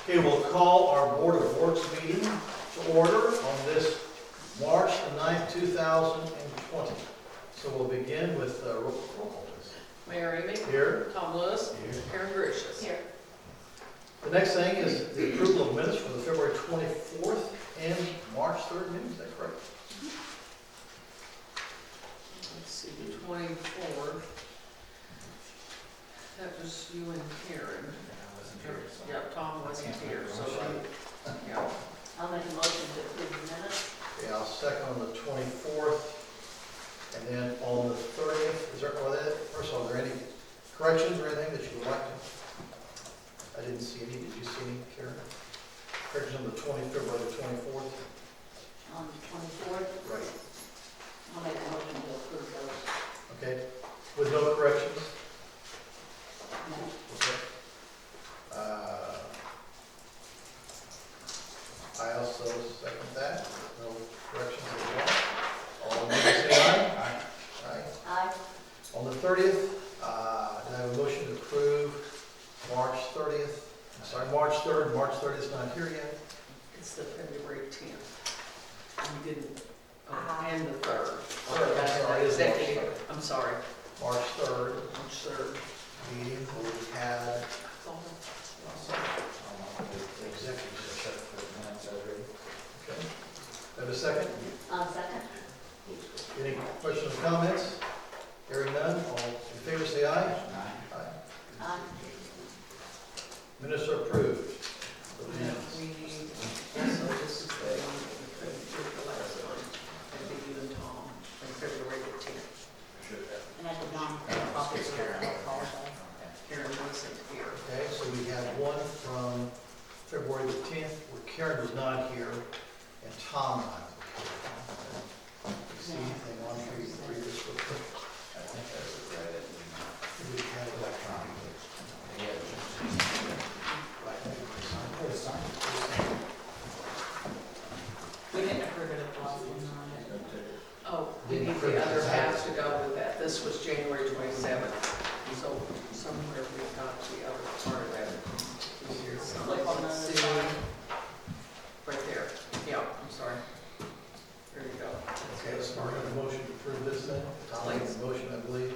Okay, we'll call our Board of Works meeting to order on this March the 9th, 2020. So we'll begin with roll call, please. Mayor Amy. Here. Tom Lewis. Here. Karen Gracious. Here. The next thing is the approval of minutes for the February 24th and March 3rd meetings, is that correct? Let's see, the 24th. That was you and Karen. Yeah, Tom wasn't here, so yeah. I'll make a motion to approve the minutes. Yeah, I'll second on the 24th. And then on the 30th, first of all, are there any corrections or anything that you would like to? I didn't see any. Did you see any, Karen? Corrections on the February the 24th? On the 24th, Right. I'll make a motion to approve those. Okay. With no corrections? No. Okay. I also second that. No corrections as well. All in favor, say aye. Aye. Aye. On the 30th, do I have a motion to approve March 30th? March 3rd. March 30th is not here yet. It's the February 10th. You didn't, and the 3rd. Sorry, I'm sorry, it's March Executive, 3rd. I'm sorry, March 3rd March 3rd. meeting, we had the executive session. Okay. Have a second? Second. Any questions or comments? Hearing none, all in favor say aye. Aye. Minutes are approved. The We minutes. need, so this is the one that we couldn't do the last one. Maybe you and Tom, on February the 10th. And I did not make copies of that, I apologize. Karen wasn't here. Okay, so we have one from February the 10th, where Karen was not here, and Tom and I were here. Do you see anything on here you previous with? I think that's right. We had electronically. We didn't approve it at the last one, no. Oh, we need the other half to go with that. This was January 27th. So somewhere we got the other part of that. Click on the other See, side. right there. Yeah, I'm sorry. There you go. Okay, so we're going to motion to approve this then. Tom made the motion, I believe.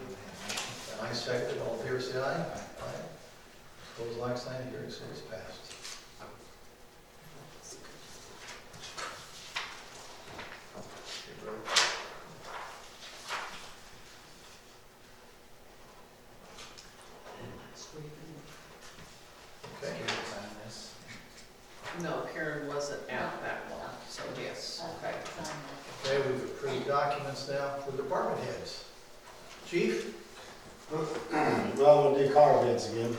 And I seconded. All in favor, say aye. Aye. Opposed, like sign. Hearing so is passed. Okay. No, Karen wasn't at that one, so yes, okay. Okay, we've approved documents now for department heads. Chief? Well, we'll do car bids again.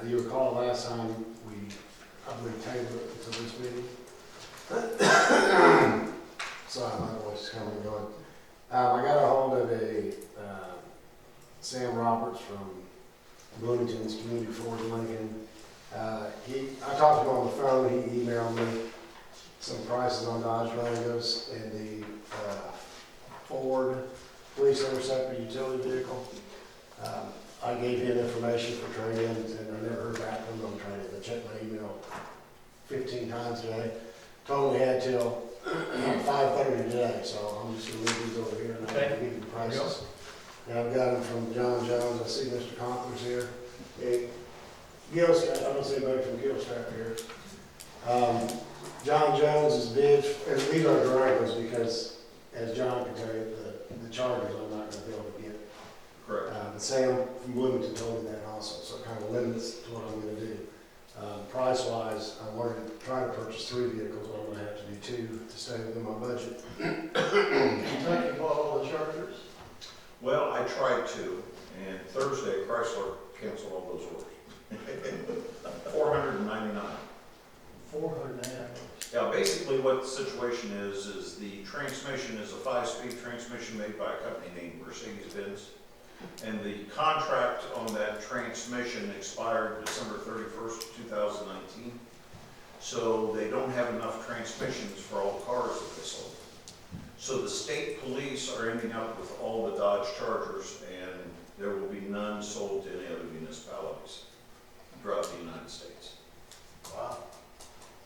You recall last time I believe tabled it to this meeting. Sorry, my voice is coming and going. I got a hold of Sam Roberts from Bloomington's Community Ford in Lincoln. I talked to him on the phone. He emailed me some prices on Dodge Rangos and the Ford Police Interceptor utility vehicle. I gave him information for trade-ins, and I never heard back from them on trade-in. I checked my email 15 times today. Told me I had till 5:30 today, so I'm just going to leave these over here and I'll give you the prices. And I've got them from John Jones. I see Mr. Conklers here. Gilstrap, I don't see anybody from Gilstrap here. John Jones's bid, and these are Durangos because, as John can tell you, the Chargers I'm not going to be able to get. Correct. But Sam from Bloomington told me that also, so it kind of limits to what I'm going to do. Price-wise, I wanted to try to purchase 3 vehicles, but I'm going to have to do 2 to stay within my budget. Kentucky bought all the Chargers? Well, I tried to, and Thursday Chrysler canceled all those orders. 499. 499. Yeah, basically what the situation is the transmission is a 5-speed transmission made by a company named Mercedes-Benz. And the contract on that transmission expired December 31st, 2019. So they don't have enough transmissions for all cars that they sold. So the state police are ending up with all the Dodge Chargers, and there will be none sold to any other municipalities. throughout the United States. Wow,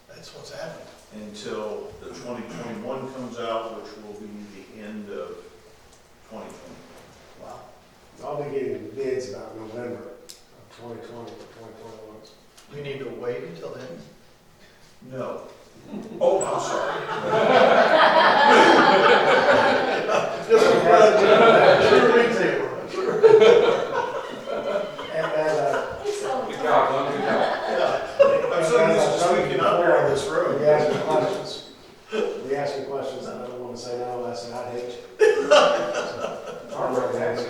that's what's happening. Until the 2021 comes out, which will be the end of 2020. Wow. I'll be getting bids about November of 2020 for 2021. Do you need to wait until then? No. Oh, I'm sorry. Just a retailer. Good job, Glenn, good job. I'm so used to speaking up here in this room. We ask me questions. We ask me questions, and I don't want to say no, I say I'd hate you. All right, thanks.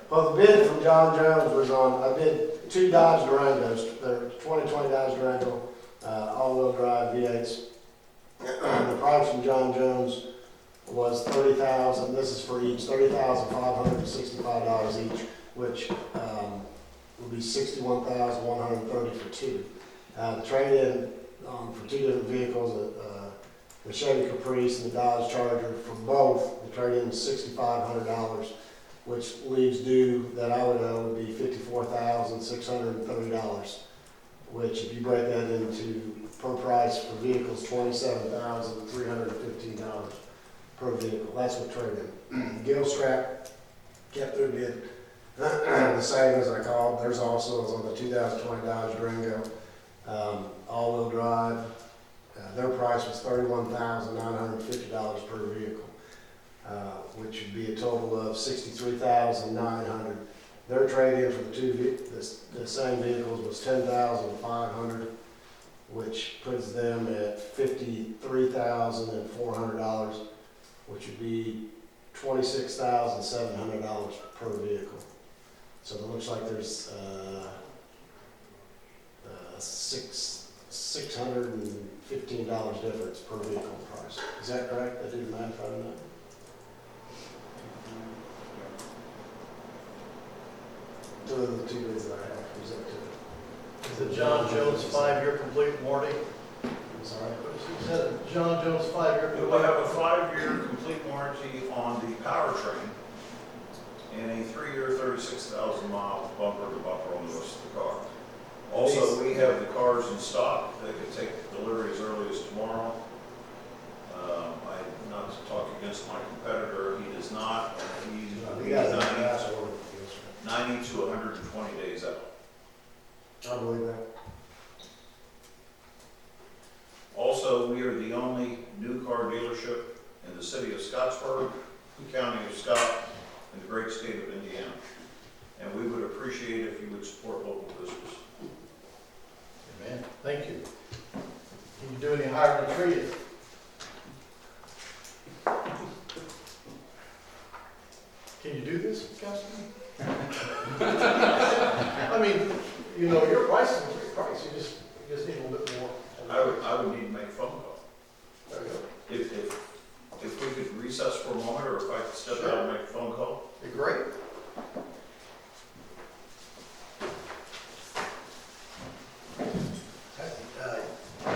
Well, the bid from John Jones was on, I bid 2 Dodge Durangos, they're 2020 Dodge Durango, all-wheel drive V8s. The price from John Jones was $30,000, this is for each, $30,565 each, which would be $61,130 for 2. The trade-in for 2 different vehicles, the Chevy Caprice and the Dodge Charger, for both, the trade-in is $6,500, which leaves due that I would owe would be $54,630, which if you break that into per price for vehicles, $27,315 per vehicle. That's what trade-in. Gilstrap kept their bid the same as I called. Theirs also is on the 2020 Dodge Durango, all-wheel drive. Their price was $31,950 per vehicle, which would be a total of $63,900. Their trade-in for the same vehicles was $10,500, which puts them at $53,400, which would be $26,700 per vehicle. So it looks like there's $615 difference per vehicle price. Is that correct? I do the math right now. Those are the 2 bids that I have to present to. Is the John Jones 5-year complete warranty? I'm sorry. You said a John Jones 5-year. We will have a 5-year complete warranty on the powertrain and a 3-year, 36,000-mile bumper-to-bumper on the rest of the car. Also, we have the cars in stock. They could take delivery as early as tomorrow. Not to talk against my competitor, he does not, and he's 90 to 120 days out. I believe that. Also, we are the only new car dealership in the city of Scottsburg, the county of Scott, and the great state of Indiana. And we would appreciate if you would support local business. Amen. Thank you. Can you do any higher than treated? Can you do this, Councilman? I mean, you know, your price is your price. You just need a little bit more. I would need to make a phone call. There you go. If we could recess for a moment, or if I could step out and make a phone call. Be great.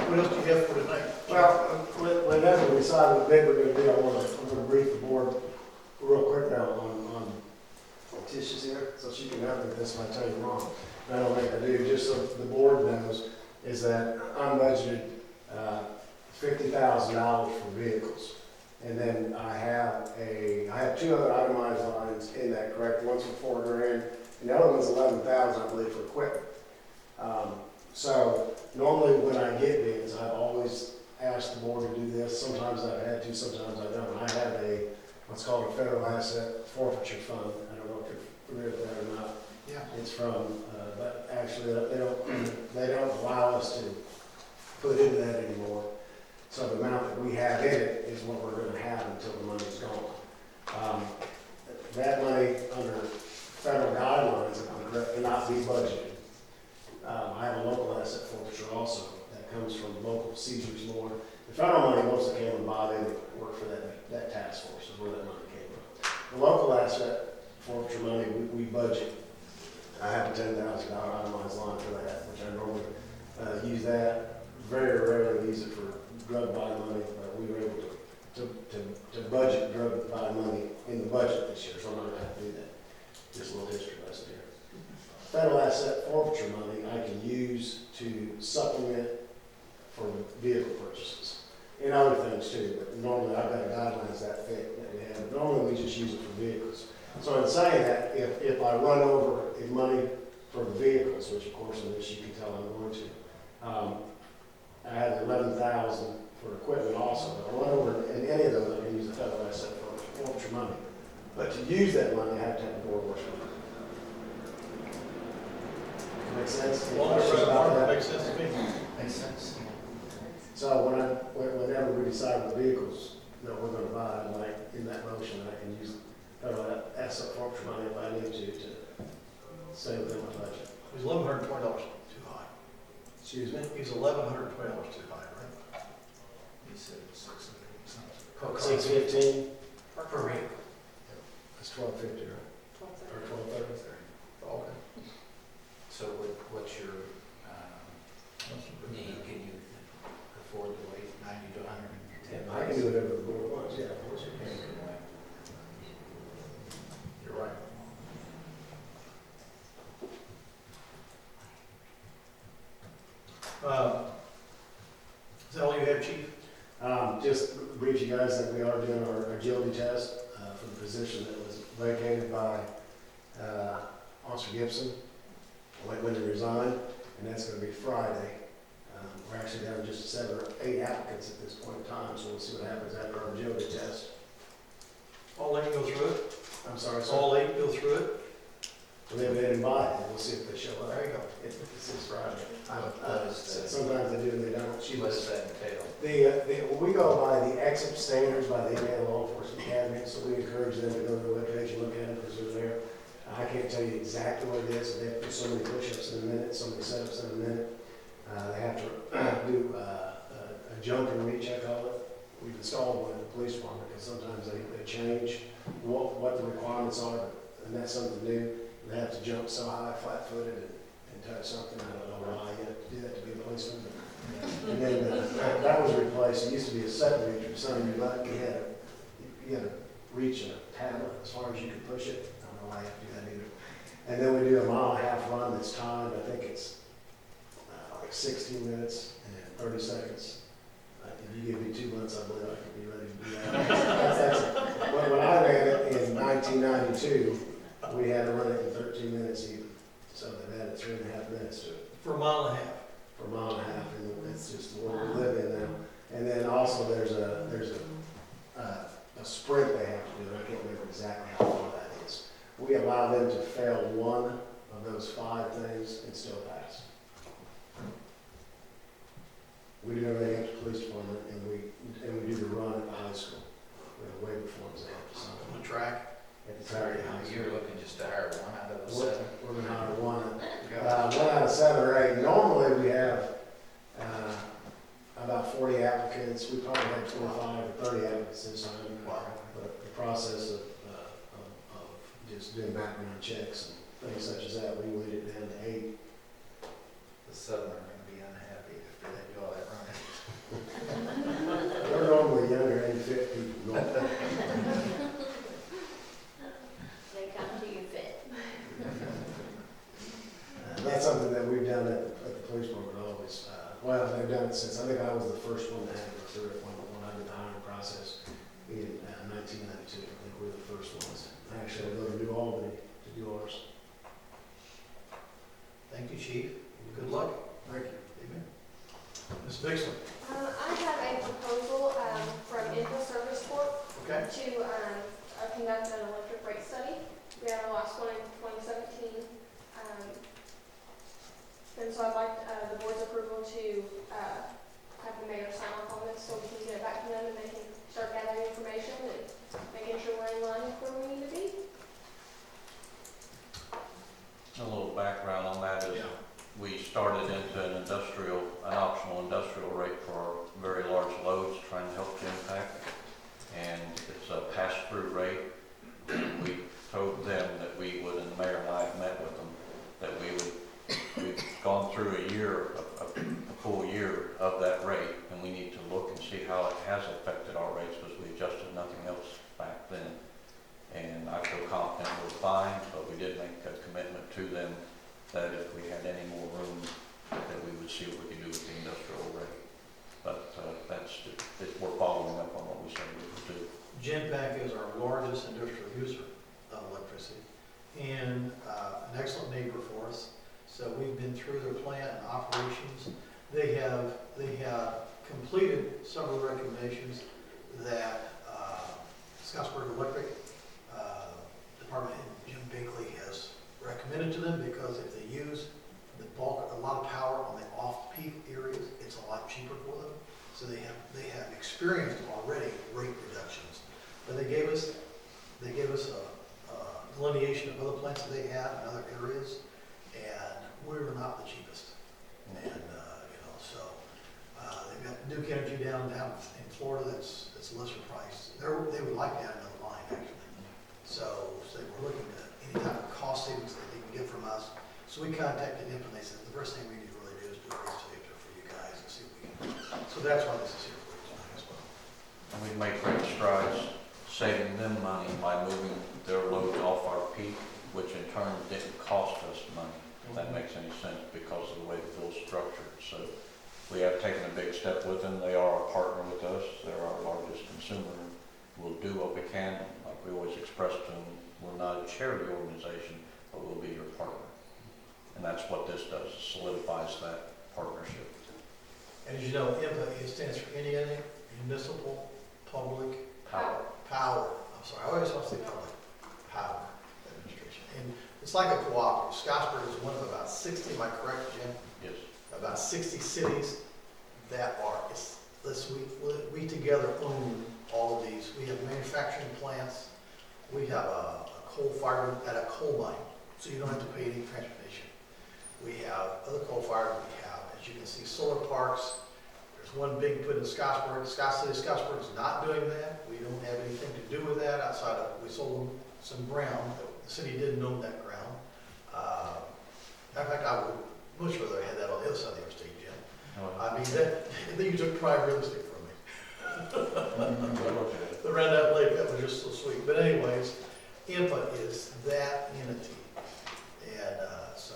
What else do you have for tonight? Well, whenever we decide what bid we're going to do, I'm going to brief the board real quick now on Tisha's here, so she can help me with this if I tell you wrong. I don't think I do, just so the board knows, is that I'm budgeted $50,000 for vehicles. And then I have 2 other itemized lines in that, correct? One's for $4,000, and the other one's $11,000, I believe, for equipment. So normally when I get bids, I've always asked the board to do this. Sometimes I've had to, sometimes I don't. I have what's called a federal asset forfeiture fund. I don't know if you're familiar with that or not. Yeah. It's from, but actually they don't allow us to put into that anymore. So the amount that we have in it is what we're going to have until the money's gone. That money under federal guidelines, if I'm correct, cannot be budgeted. I have a local asset forfeiture also that comes from local seizures more. The federal money mostly came from Bob and worked for that task force is where that money came from. The local asset forfeiture money we budget. I have a $10,000 itemized line for that, which I normally use that. Very rarely use it for drug buy money, but we were able to budget drug buy money in the budget this year, so I'm not going to have to do that. Just a little history lesson here. federal asset forfeiture money I can use to supplement for vehicle purchases. And other things too, but normally I've got guidelines that fit that we have. But normally we just use it for vehicles. So in saying that, if I run over the money for the vehicles, which of course in this you can tell I'm going to, I have 11,000 for equipment also. If I run over in any of those, I can use the federal asset forfeiture money. But to use that money, I have to have a board workshop. Make sense? Any Well, questions about that? makes sense to me. Makes sense. So whenever we decide the vehicles that we're gonna buy, like in that motion, I can use federal asset forfeiture money if I need to stay within my budget. It was $1,120 too high. Excuse me? It was $1,120 too high, right? You said 600 something. 615, Per vehicle. that's 1250, right? Or 1230? Okay. So what's your need? Can you afford to wait 90 to 110 days? I can do whatever the board wants, yeah. of course you Okay, can. you can wait. You're right. Is that all you have, Chief? Just brief you guys that we are doing our agility test for the position that was vacated by Officer Gibson when he resigned, and that's going to be Friday. We're actually down to just 7 or 8 applicants at this point in time, so we'll see what happens after our agility test. All 8 go through it? I'm sorry, sir. All 8 go through it? Well, they didn't invite, and we'll see if they show up. There you go. It's this Friday. What is the- Sometimes they do and they don't. What does that entail? We go by the exit standards by the Indiana Law Enforcement Academy, so we encourage them to go to the webpage and look at it because they're there. I can't tell you exactly what it is. They have to do so many push-ups in a minute, so many setups in a minute. They have to do a jump and reach, I call it. We've installed one in the police department because sometimes they change what the requirements are, and that's something new. They have to jump so high, flat-footed, and touch something. I don't know why you have to do that to be a policeman. And then that was replaced. It used to be a set reach, so you had to reach a tablet as far as you could push it. I don't know why you have to do that either. And then we do a 1.5 mile run that's timed. I think it's like 16 minutes and 30 seconds. If you give me 2 months, I believe I could be ready to do that. When I ran it in 1992, we had to run it in 13 minutes even. So they've added 3.5 minutes to it. For a mile and a half. For a mile and a half, and it's just the world we live in now. And then also there's a sprint they have to do. I can't remember exactly how far that is. We allow them to fail one of those 5 things and still pass. We do everything at the police department, and we do the run at the high school. We have waiver forms they have to sign. On the track. At the Saturday high school. You're looking just to hire one out of the 7? We're gonna hire one out of 7 or 8. Normally we have about 40 applicants. We probably had 25 or 30 applicants this time. But the process of just doing background checks and things such as that, we weighed it down to 8. The 7 are going to be unhappy after they do all that running. They're normally younger and fit people. Normally. They come to you fit. That's something that we've done at the police department always. Well, they've done it since, I think I was the first one to have it through it when I did the hiring process in 1992. I think we were the first ones. Actually, I go to New Albany to do ours. Thank you, Chief. Good luck. Thank you. Amen. Ms. Bixler. I have a proposal from Info Service Corp. Okay. To conduct an electric rate study. We had our last one in 2017. And so I'd like the board's approval to have the mayor sign off on this so we can get it back to them and they can start gathering information and making sure we're in line with where we need to be. A little background on that is we started into an optional industrial rate for very large loads, trying to help the impact. And it's a pass-through rate. We told them that we would, and the mayor and I have met with them, that we've gone through a full year of that rate, and we need to look and see how it has affected our rates because we adjusted nothing else back then. And I feel confident we're fine, but we did make a commitment to them that if we had any more room, that we would see what we could do with the industrial rate. But we're following up on what we said we would do. Genpack is our largest industrial user of electricity and an excellent neighbor for us. So we've been through their plant and operations. They have completed some of the recommendations that Scottsburg Electric Department and Jim Binkley has recommended to them, because if they use a lot of power on the off-peak areas, it's a lot cheaper for them. So they have experienced already rate reductions. But they gave us a delineation of other plants that they have in other areas, and we were not the cheapest. And they've got Duke Energy down in Florida that's lesser priced. They would like to add another line, actually. So they were looking at any type of cost savings that they can get from us. So we contacted them and they said, the first thing we need to really do is do a rate saver for you guys and see if we can. So that's why this is here for you tonight as well. And we've made great strides saving them money by moving their loads off our peak, which in turn didn't cost us money, if that makes any sense, because of the way the bill's structured. So we have taken a big step with them. They are a partner with us. They're our largest consumer. We'll do what we can. Like we always express to them, we're not a charity organization, but we'll be your partner. And that's what this does, solidifies that partnership. And as you know, IMPA stands for Indiana Municipal Public Power. Power. I'm sorry, I always want to say public power administration. And it's like a cooperative. Scottsburg is one of about 60, am I correct, Jim? Yes. About 60 cities that are, we together own all of these. We have manufacturing plants. We have a coal fire at a coal mine, so you don't have to pay any transportation. We have other coal fire. We have, as you can see, solar parks. There's one big put in Scottsburg. City of Scottsburg is not doing that. We don't have anything to do with that outside of, we sold them some ground. The city didn't own that ground. In fact, I would much rather have had that on the other side of the interstate, Jim. I mean, you took prime real estate from me. Around that lake, that was just so sweet. But anyways, IMPA is that entity. And so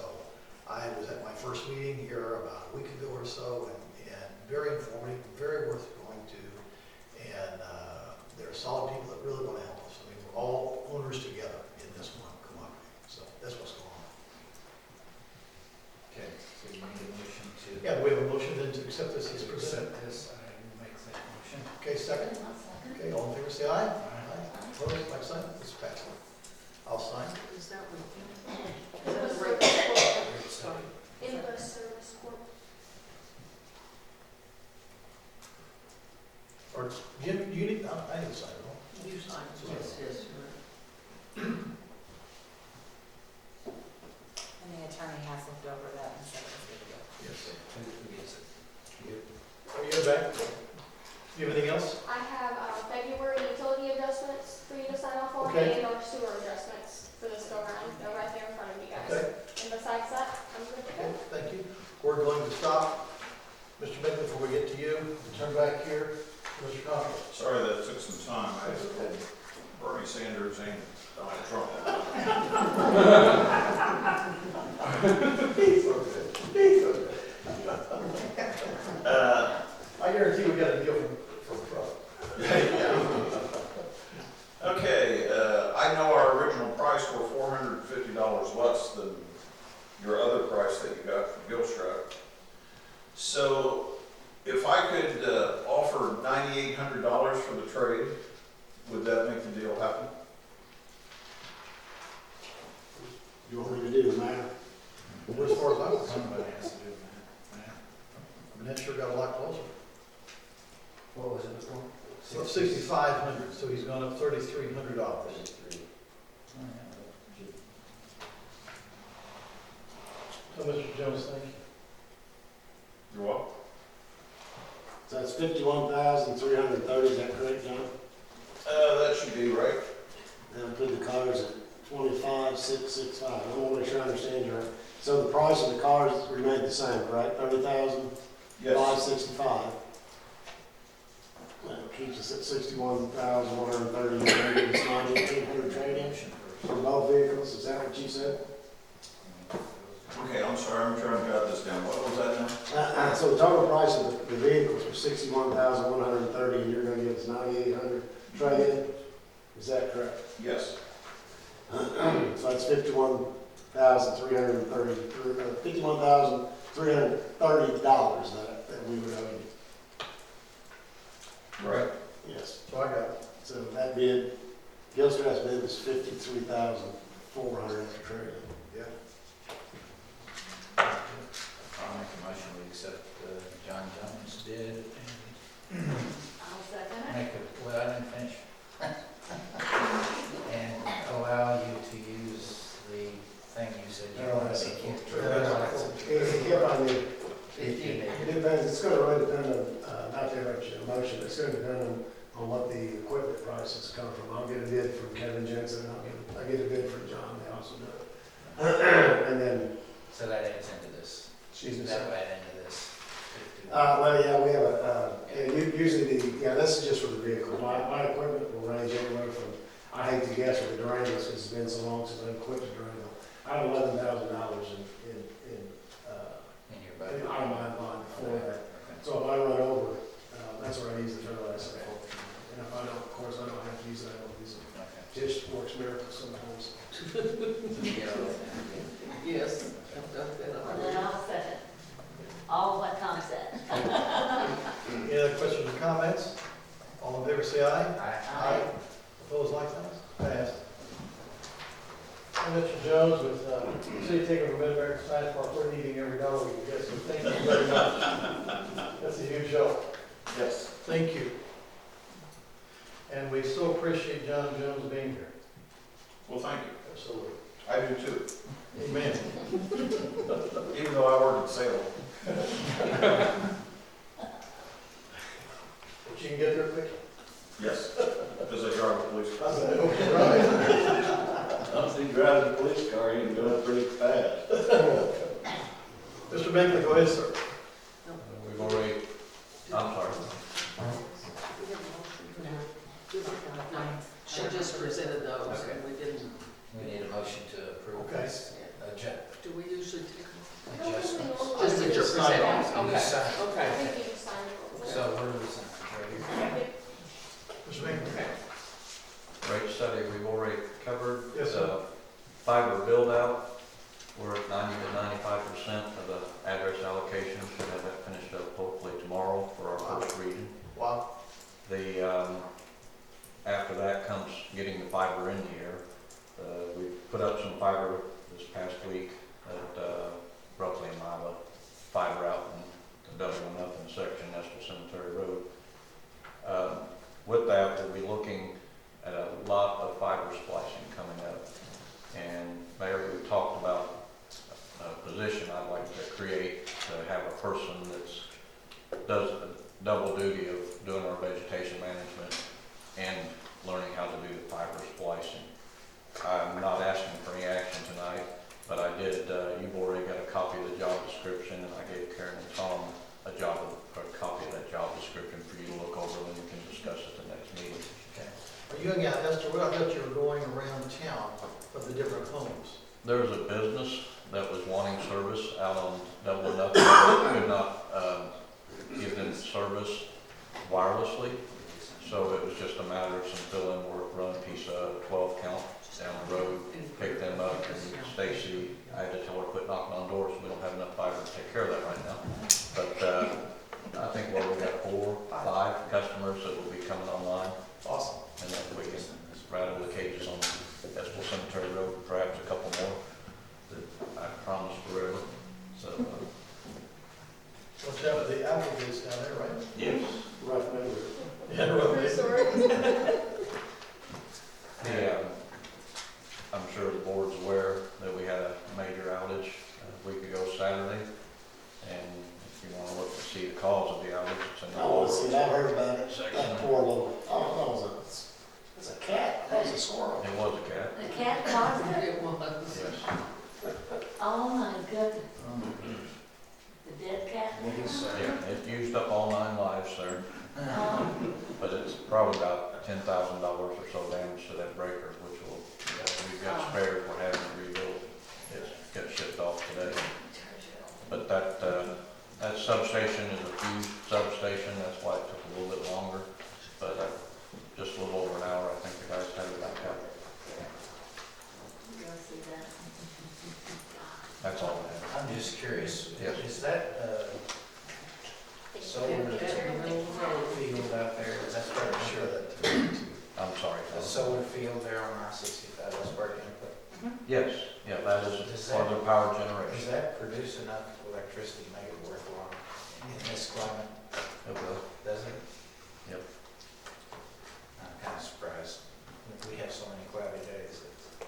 I was at my first meeting here about a week ago or so, and very informative, very worth going to. And they're solid people that really want to help us. I mean, we're all owners together in this one cooperative. So that's what's going on. Okay, so you need a motion to. Yeah, we have a motion then to accept this as presented. Accept this, I will make that motion. Okay, second. Okay, all in favor, say aye. Opposed, like sign, it's passed. I'll sign. Is that what? Invoice Right. Service Corp. Sorry. Invoice Service Corp. Or, Jim, do you need, I need to sign it, huh? You signed, yes, you're right. And the attorney has looked over that and said it's good to go. Yes. Who gets it? You? Are you back? Do you have anything else? I have February utility adjustments for you to sign off on, Okay. and our sewer adjustments for this go around. They're right there in front of you guys. Okay, And besides that, I'm good to okay, go. thank you. We're going to stop. Mr. Bentley, before we get to you, turn back here. Mr. Conklin. Sorry that took some time. I had Bernie Sanders and Donald Trump. I guarantee we got a deal from Trump. Okay, I know our original price were $450 less than your other price that you got from Gilstrap. So if I could offer $9,800 for the trade, would that make the deal happen? You want me to do the math? Well, as far as I'm concerned, Somebody has to do that. I mean, that sure got a lot closer. What was it before? So 6,500, so he's gone up $3,300. So, Mr. Jones, thank you. You're welcome. So that's 51,330, is that correct, John? That should be right. And put the cars at 25,665. I want to make sure I understand you right. So the price of the cars remained the same, correct? 30,565. Yes. That keeps us at 61,130. It's 9,800 trade-in for both vehicles. Is that what you said? Okay, $61,130, and you're gonna give us $9,800 trade-in? Is that correct? Yes. So that's $51,330 that we would owe you. Right. Yes. So I got it. So that bid, Gilstrap's bid was $53,400 after trade-in. Yeah. I'll make a motion, we accept John Jones' bid I'll second and it. make a, well, I didn't finish. And allow you to use the thing you said you wanted to keep. It kept on the, it depends, it's gonna really depend on, not the election, motion, it's gonna depend on what the equipment prices come from. I'll get a bid from Kevin Jensen, and I'll get a bid from John, they also do it. And then, So that adds into this. excuse me, That sir. would add into this. Well, yeah, we have usually this is just for the vehicle. My equipment will range anywhere from, I hate to guess with the Durangos, because it's been so long since I've equipped a Durango. I have $11,000 in In your budget. out of my line for that. Okay. So if I run over, that's where I use the federal asset. And if I don't, of course, I don't have to use it, I don't use it. Okay. Just works miracles sometimes. Yes. Well, then I'll second all what Tom said. Any other questions or comments? All in favor, say aye. Aye. Opposed, like signs? Passed. Mr. Jones, with City taking from Mid-America Science Park, we're needing every dollar we can get, so thank you very much. That's a huge help. Yes. Thank you. And we so appreciate John Jones being here. Well, thank you. Absolutely. I do too, Amen. even though I work at sale. But you can get there quick. Yes, because I drive a police I car. said, okay, right. Once he drives a police car, he can go up pretty fast. Mr. Binkley, go ahead, sir. We've already, I'm sorry. She just presented those and we didn't, We need a motion to approve Okay. this do we usually take them? adjustment. Just that you're presenting? Yeah. Okay, Sign. I okay. think you just signed it. So where do we sign? Right here? Mr. Binkley. Rate study, we've already covered. Yes, sir. Fiber build out, we're at 90 to 95% of the address allocation. Should have that finished up hopefully tomorrow for our first region. Wow. After that comes getting the fiber in the air. We put up some fiber this past week at roughly a mile of fiber out and doubling up in section Nestle Cemetery Road. With that, we'll be looking at a lot of fiber splicing coming up. And Mayor, we talked about a position I'd like to create to have a person that's does a double duty of doing our vegetation management and learning how to do the fiber splicing. I'm not asking for any action tonight, but I did, you've already got a copy of the job description, and I gave Karen and Tom a copy of that job description for you to look over, and we can discuss at the next meeting. Are you, yeah, Esther, what I thought you were going around town for the different homes. There was a business that was wanting service out on Double or Nothing, could not give them service wirelessly. So it was just a matter of some fill-in work, run a piece of 12 count down the road, pick them up, and Stacy, I had to tell her quit knocking on doors, we don't have enough fiber to take care of that right now. But I think, well, we've got 4, 5 customers that will be coming online, Awesome. and then we can rattle the cages on Estill Cemetery Road, perhaps a couple more that I promised forever. So, Watch out for the applicants down there, right? yes. Rough memory. Yeah, right. Sorry. I'm sure the board's aware that we had a major outage a week ago Saturday. And if you want to look to see the cause of the outage, it's in the Oh, let's see, I heard about it. section. That poor little, it's a cat, that was a squirrel. It was a cat, The cat caused it? It was. yes. Oh my goodness. The dead cat? Yeah, it used up all 9 lives there, Oh, but it's probably about $10,000 or so damage to that breaker, which will, we've got spares, we're having to rebuild. It's got shipped off today. But that substation is a fused substation, that's curious, Yes. is that, solar field out there, that's where I'm sure that, I'm sorry. the solar field there on I-65, that's where it input. Yes, yeah, that is for their power Does generation. that produce enough electricity to make it worthwhile in this climate? It will. Does it? Yep. I'm kind of surprised. We have so many cloudy days.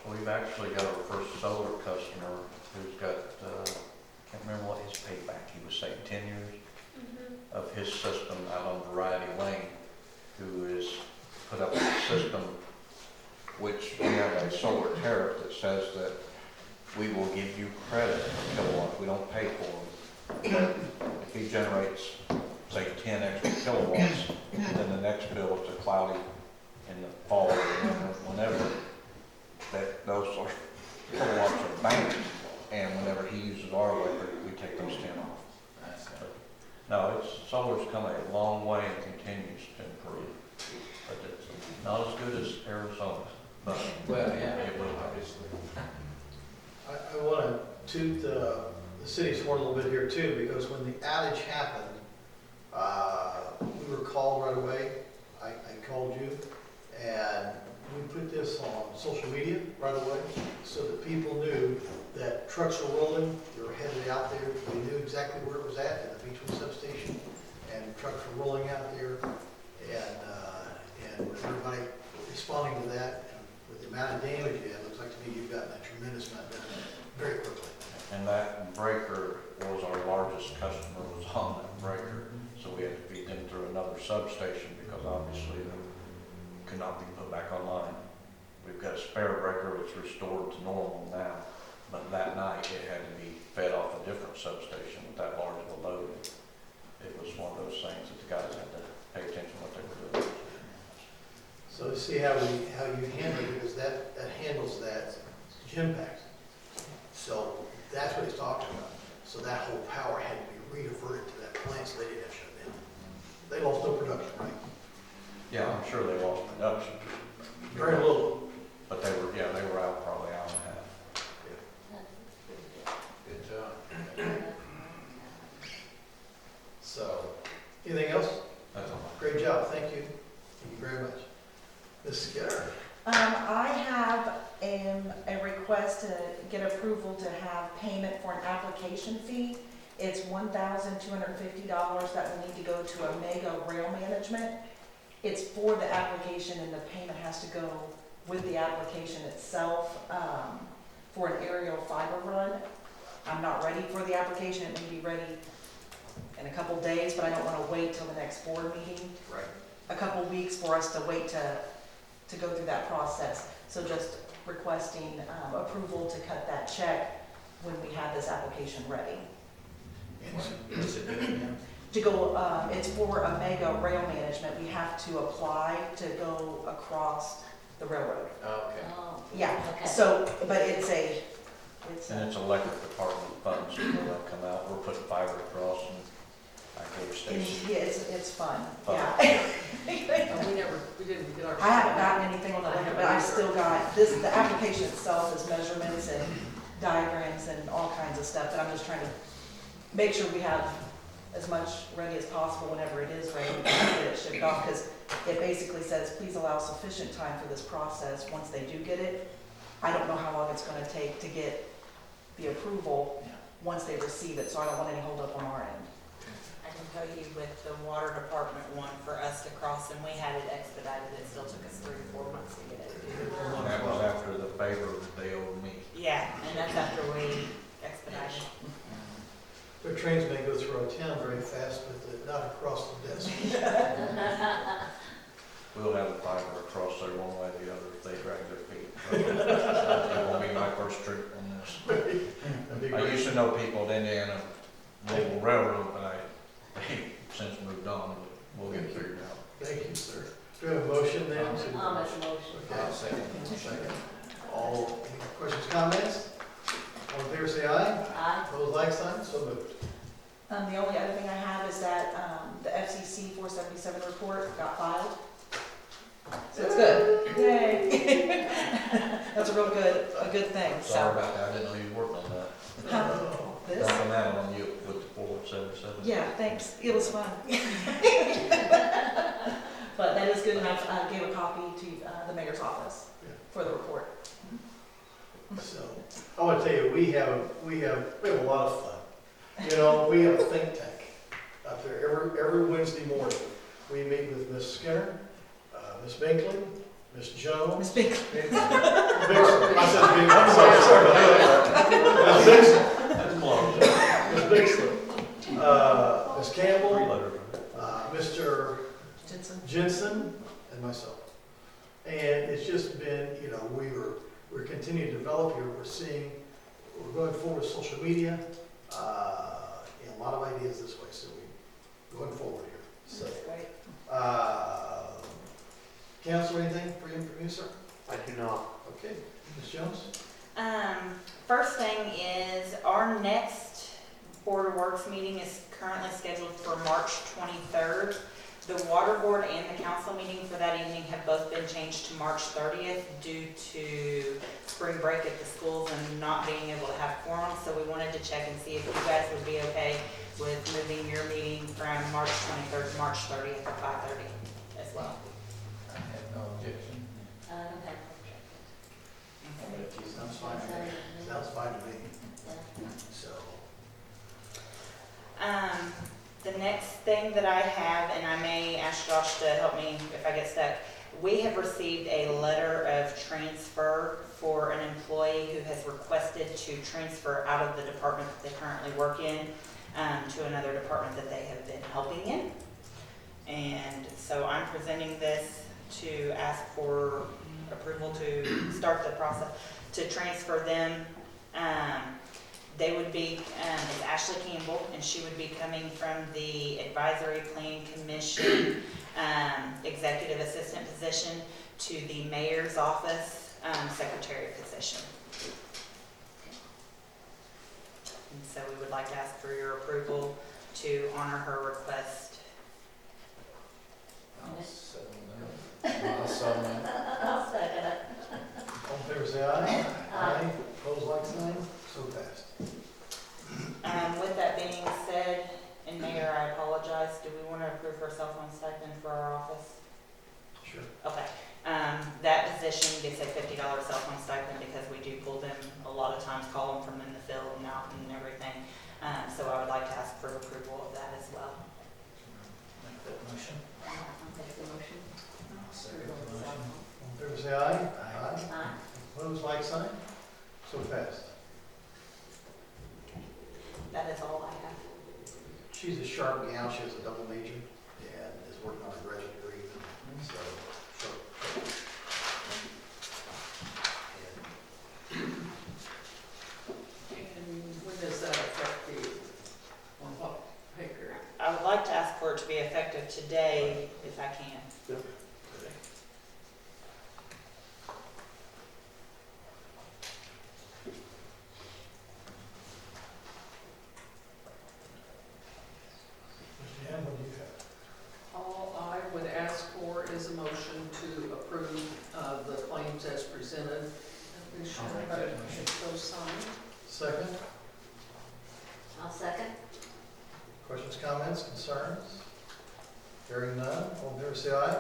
We've actually got our first solar customer who's got, can't remember what his payback, he was saying 10 years of his system out on Variety Lane, who is put up a system which we have a solar tariff that says that we will give you credit for kilowatts, we don't pay for them. But if he generates, say, 10 extra kilowatts, then the next bill, if it's cloudy in the fall or whenever, that those kilowatts are banked, and whenever he uses our electric, we take those 10 off. That's it. No, solar's come a long way and continues to improve, but it's not as good as Arizona, but Well, yeah, it will. obviously. I want to toot the city's horn a little bit here too, because when the outage happened, we were called right away. I called you, and we put this on social media right away, so that people knew that trucks were rolling, they were headed out there, we knew exactly where it was at, in the Beechwood substation, and trucks were rolling out there, and with everybody responding to that, and with the amount of damage you had, looks like to me you've gotten a tremendous amount done very quickly. And that breaker was our largest customer, was on that breaker, so we had to feed them through another substation, because obviously they could not be put back online. We've got a spare breaker that's restored to normal now, but that night it had to be fed off a different substation with that large of a load. It was one of those things that the guys had to pay attention to what they were doing. So to see how you handle it, because that handles that gym pack. So that's what he's talking about. So that whole power had to be re-diverted to that plant, so they didn't have to shut down. They lost no production, right? Yeah, I'm sure they lost production, Very little. but they were out probably an hour and a half. Good job. So, Anything else? That's all. Great job, thank you. Thank you very much. Ms. Skinner? I have a request to get approval to have payment for an application fee. It's $1,250 that will need to go to Omega Rail Management. It's for the application, and the payment has to go with the application itself for an aerial fiber run. I'm not ready for the application. It may be ready in a couple days, but I don't want to wait till the next board meeting. Right. A couple weeks for us to wait to go through that process. So just requesting approval to cut that check when we have this application ready. what's it doing again? To go, it's for Omega Rail Management. We have to apply to go across the railroad. Oh, okay. Oh, Yeah, okay. so, but it's And it's electric department funds, so they'll come out, we're putting fiber across, and I gave Stacy. yeah, it's fun, Fun. yeah. We didn't get our. I haven't gotten anything on the record, but I still got, the application itself is measurements and diagrams and all kinds of stuff, but I'm just trying to make sure we have as much ready as possible whenever it is ready, we can get it shipped off, because it basically says, please allow sufficient time for this process once they do get it. I don't know how long it's gonna take to get the approval once they receive it, so I don't want any holdup on our end. I can tell you with the water department one for us to cross, and we had it expedited, it still took us 3 or 4 months to get it. And that was after the favor that they owed me. Yeah, and that's after we expedited. Their trains may go through our town very fast, but not across the desk. We'll have the fiber across there one way or the other if they drag their feet. It won't be my first trip on this. That'd be I great. used to know people at Indiana Local Railroad, but they've since moved on, but we'll get it figured out. Thank you, sir. Do we have a motion then? I'll make a motion. Okay. I'll second. Second. All, any questions, comments? All in favor, say aye. Aye. Opposed, like sign, so moved. The only other thing I have is that the FCC 477 report got filed. So it's good. Yay. That's a good thing. Sorry about that, I didn't know you worked on that. Oh, this. Dumping that on you with the 477. Yeah, thanks. It was fun. But that is good enough. I gave a copy to the mayor's office for the report. So, I want to tell you, we have a lot of fun. You know, we have a think tank up there every Wednesday morning. We meet with Miss Skinner, Miss Binkley, Miss Jones. Miss Big. Bixler. I said Binkley. I'm sorry. Miss Bixler. That's close. Miss Bixler. Miss Campbell, Three-letter. Mr. Jensen. Jensen, and myself. And it's just been, you know, we're continuing to develop here. We're going forward with social media, and a lot of ideas this way, so we're going forward here. So, That's great. Council, anything for you, sir? I do not. Okay, Ms. Jones? First thing is, our next Board of Works meeting is currently scheduled for March 23rd. The Water Board and the council meeting for that evening have both been changed to March 30th due to spring break at the schools and not being able to have quorum. So we wanted to check and see if you guys would be okay with moving your meeting from March 23rd to March 30th at 5:30 as well. I have no objection. Okay. Sounds fine to me. Sounds fine to me. So, The next thing that I have, and I may ask Josh to help me if I get stuck, we have received a letter of transfer for an employee who has requested to transfer out of the department that they currently work in to another department that they have been helping in. And so I'm presenting this to ask for approval to start the process to transfer them. They would be, it's Ashley Campbell, and she would be coming from the Advisory Plan Commission Executive Assistant position to the Mayor's Office Secretary position. And so we would like to ask for your approval to honor her request. I'll settle that. I'll settle that. I'll second it. all in favor, say aye. Aye. Opposed, like sign. So passed. With that being said, and Mayor, I apologize, do we want to approve her cell phone stipend for our office? Sure. Okay, that position gets a $50 cell phone stipend because we do pull them a lot of times, call them from in the field and out and everything. So I would like to ask for approval of that as well. Make that motion. I'll take the motion. I'll second the motion. All in favor, say aye. Aye. Opposed, like sign. So passed. That is all I have. She's a sharp gal. She has a double major and is working on a graduate degree. So, sharp. And when does that affect the, on what pay period? I would like to ask for it to be effective today if I can. Mr. Ham, what do you have? All I would ask for is a motion to approve the claims as presented. And we should I'll make that have motion. those signed. Second. I'll second. Questions, comments, concerns? Hearing none, all in favor say aye.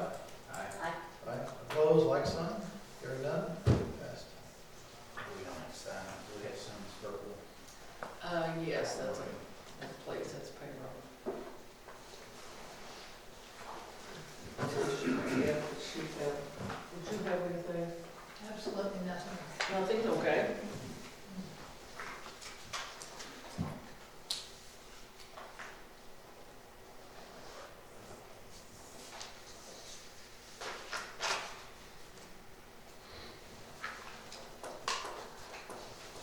Aye. Aye. Opposed, like sign. Hearing none, passed. We don't have to sign it. Do we have to sign this purple? Yes, that's please, that's payroll. Yeah, would you have anything? Absolutely nothing. Nothing, okay.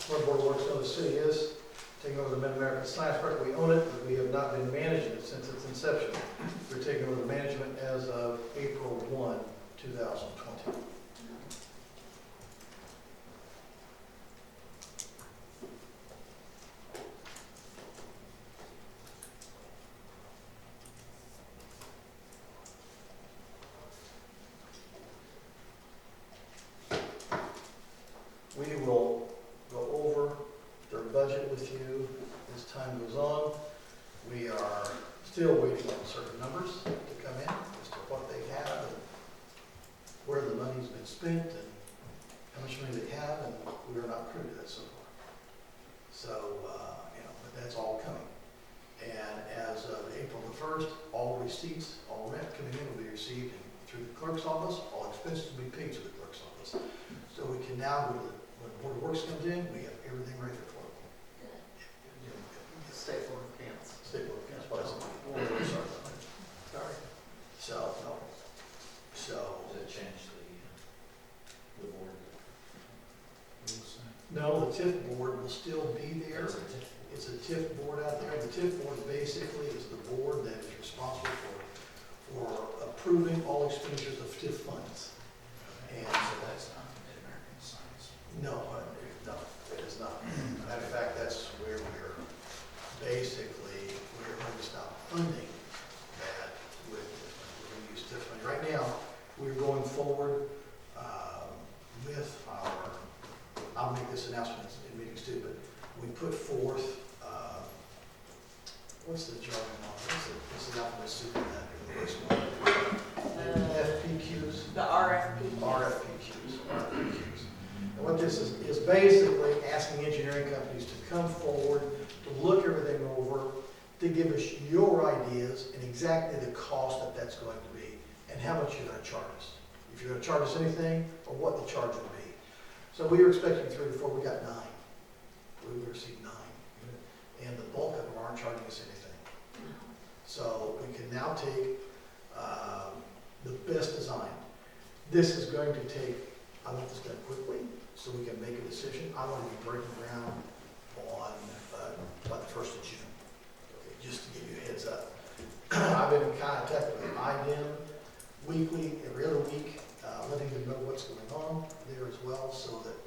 What Board of Works of the city is taking over the Mid-American Science Park. We own it, but we have not been managing it since its inception. We're taking over the management as of April 1, 2020. We will go over their budget with you this still waiting on certain numbers to come in as to what they have and where the money's been spent and how much money they have, and we are not privy to that so far. So, but that's all coming. And as of April the 1st, all receipts, all rent coming in will be received through the clerk's office, all expenses will be paid to the clerk's office. So we can now go to when the Board of Works comes in, we have everything right there for them. State board of accounts. State Board of Accounts, Sorry. So, no. So, Does it change the board? no, the TIF board will still be there. It's a TIF board out there. The TIF board basically is the board that is responsible for approving all expenditures of TIF funds. And So that's not the Mid-American Science. no, it is not. Matter of fact, that's where we're basically, we're going to stop funding that with, we're going to use TIF money. Right now, we're going forward with our, I'll make this announcement in meetings too, but we put forth, what's the jargon on this? This is alphabet soup in that. FPQs. The RFP. RFPQs. And what this is basically asking engineering companies to come forward, to look everything over, to give us your ideas and exactly the cost that that's going to be, and how much you're going to charge us. If you're going to charge us anything, or what the charge would be. So we were expecting 3 to 4, we got 9. We received 9. And the bulk of them aren't charging us anything. So we can now take the best design. This is going to take, I want this done quickly so we can make a decision. I want to be breaking ground on by the 1st of June. Okay, just to give you a heads up. I've been in contact with IDEM weekly, every other week, letting them know what's going on there as well, so that,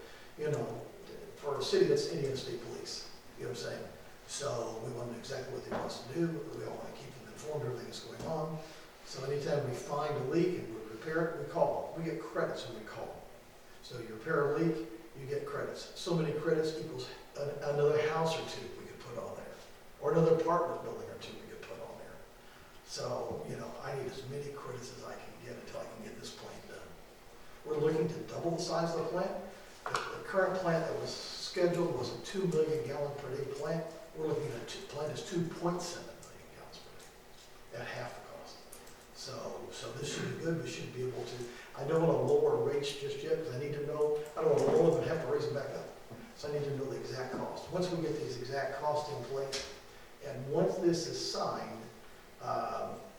for a city that's Indiana State Police, you know what I'm saying? So we want to know exactly what they want us to do, but we all want to keep them informed of everything that's going on. So anytime we find a leak and we repair it, we call them. We get credits when we call them. So you repair a leak, you get credits. So many credits equals another house or 2 we could put on there, or another apartment building or 2 we could put on there. So, I need as many credits as I can get until I can get this plant done. We're looking to double the size of the plant. The current plant that was scheduled was a 2 million gallon per day plant. We're looking at a plant is 2.7 million gallons per day, at half the cost. So this should be good. We should be able to, I don't want to lower rates just yet, because I need to know, I don't want to lower them and have to raise them back up. So I need to know the exact cost. Once we get these exact costs in place, and once this is signed,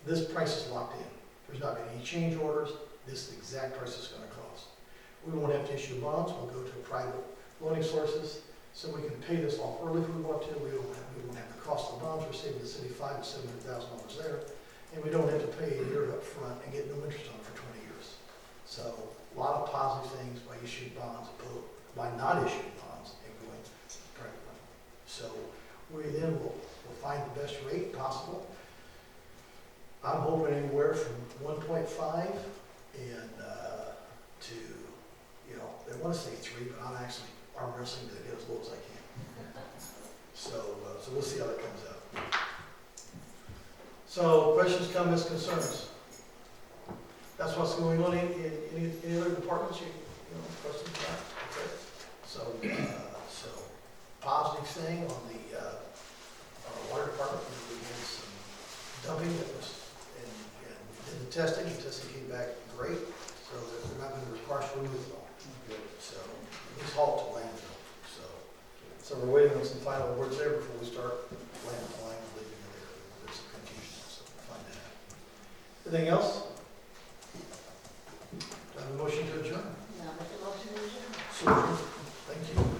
this price is locked in. There's not been any change orders. This is the exact price it's going to cost. We won't have to issue bonds. We'll go to private loaning sources, so we can pay this off early if we want to. We won't have the cost of bonds. We're saving the city $500,000 to $700,000 there, and we don't have to pay a year up front and get no interest on it for 20 years. So a lot of positive things by issuing bonds, by not issuing bonds and going private money. So we then will find the best rate possible. I'm hoping anywhere from 1.5 and to, they want to say 3, but I'm actually arm wrestling to get as low as I can. So we'll see how that comes out. So questions, comments, concerns? That's what's going on in any other departments, questions about? Okay. So positive thing on the water department, we had some dumping that was, and we did the testing came back great, so they're not going to require us to remove it all. So at least haul to landfill. So we're waiting on some final awards there before we start landfilling and leaving it there. There's some confusion, so we'll find that out. Anything else? Do I have a motion to adjourn? Now, make a motion to adjourn. So, thank you.